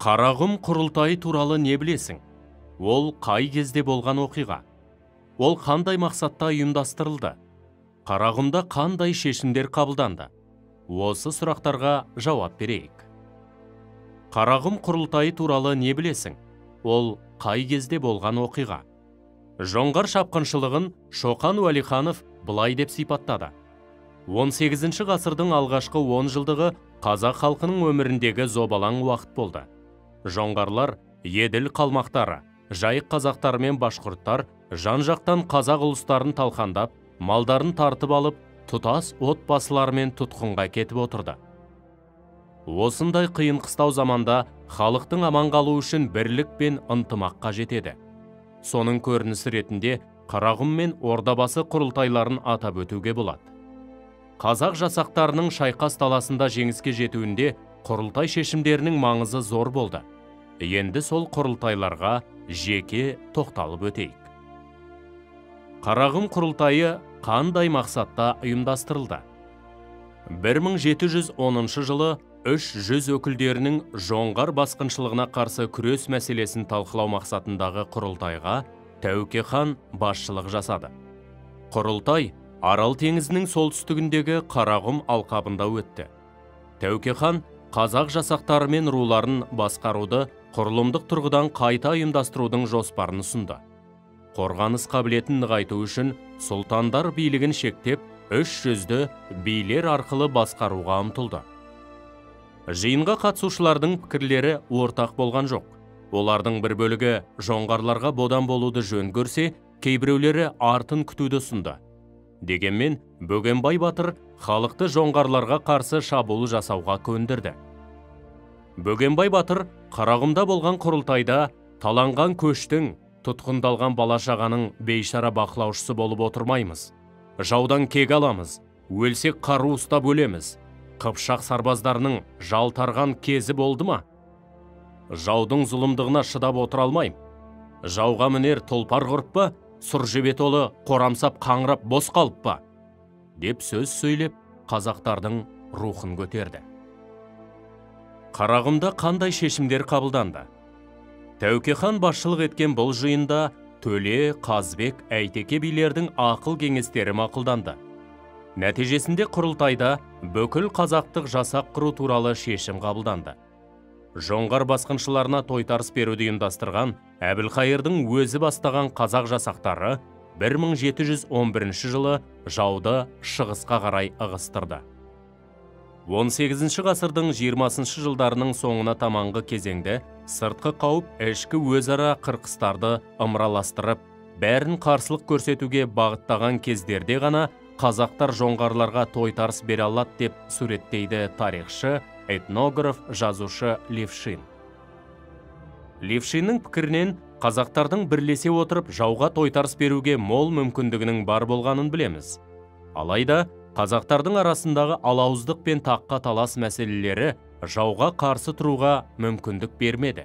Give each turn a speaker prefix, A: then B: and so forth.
A: Қарағым құрылтайы туралы не білесің? Ол қай кезде болған оқиға? Ол қандай мақсатта ұйымдастырылды? Қарағымда қандай шешімдер қабылданды? Осы сұрақтарға жауап берейік. Қарағым құрылтайы туралы не білесің? Ол қай кезде болған оқиға? Жоңғар шапқыншылығын Шоқан Уәлиханов былай деп сипаттады. 18 ғасырдың алғашқы 10 жылдығы қазақ халқының өміріндегі зобалаң уақыт болды. Жоңғарлар, еділ қалмақтары, жайық қазақтары мен башқұрттар жан-жақтан қазақ ұлыстарын талқандап, малдарын тартып алып, тұтас отбасылармен тұтқынға кетіп отырды. Осындай қиын қыстау заманда халықтың аман қалуы үшін бірлік пен ынтымаққа жетеді. Соның көрінісі ретінде Қарағым мен Ордабасы құрылтайларын атап өтуге болады. Қазақ жасақтарының шайқас таласында жеңіске жетуінде құрылтай шешімдерінің маңызы зор болды. Енді сол құрылтайларға жеке тоқталып өтейік. Қарағым құрылтайы қандай мақсатта ұйымдастырылды? 1710 жылы 300 өкілдерінің жоңғар басқыншылығына қарсы күрес мәселесін талқылау мақсатындағы құрылтайға Тәуке хан басшылық жасады. Құрылтай Арал теңізінің солтүстігіндегі Қарағым алқабында өтті. Тәуке хан қазақ жасақтары мен руларын басқаруды құрылымдық тұрғыдан қайта ұйымдастырудың жоспарын ұсынды. Қорғаныс қабілетін нығайту үшін сұлтандар билігін шектеп, 300-ді билер арқылы басқаруға ұмтылды. Жиынға қатысушылардың пікірлері ортақ болған жоқ. Олардың бір бөлігі жоңғарларға бодан болуды жөн көрсе, кейбіреулері артын күтуді ұсынды. Дегенмен, Бөгенбай батыр халықты жоңғарларға қарсы шабуыл жасауға көндірді. Бөгенбай батыр Қарағымда болған құрылтайда таланған көштің, тұтқындалған бала-шағаның бейшара бақылаушысы болып отырмаймыз. Жаудан кек аламыз, өлсек қару ұстап өлеміз. Қыпшақ сарбаздарының жалтарған кезі болды ма? Жаудың зұлымдығына шыдап отыра алмайым. Жауға мінер тұлпар құрып па, сұр жебет олы қорамсап қаңырап бос қалып па? Деп сөз сөйлеп, қазақтардың рухын көтерді. Қарағымда қандай шешімдер қабылданды? Тәуке хан басшылық еткен бұл жиында Төле, Қазбек, Әйтеке билердің ақыл кеңестері мақұлданды. Нәтижесінде құрылтайда бүкіл қазақтық жасақ құру туралы шешім қабылданды. Жоңғар басқыншыларына тойтарыс беруді ұйымдастырған Әбілқайырдың өзі бастаған қазақ жасақтары 1711 жылы жауды шығысқа қарай ығыстырды. 18 ғасырдың 20 жылдарының соңына таманғы кезеңде сыртқы қауіп ішкі өзара қырқыстарды ымыраластырып, бәрін қарсылық көрсетуге бағыттаған кездерде ғана қазақтар жоңғарларға тойтарыс бере алады деп суреттейді тарихшы, этнограф, жазушы Левшин. Левшиннің пікірінен қазақтардың бірлесе отырып жауға тойтарыс беруге мол мүмкіндігінің бар болғанын білеміз. Алайда қазақтардың арасындағы алауыздық пен таққа талас мәселелері жауға қарсы тұруға мүмкіндік бермеді.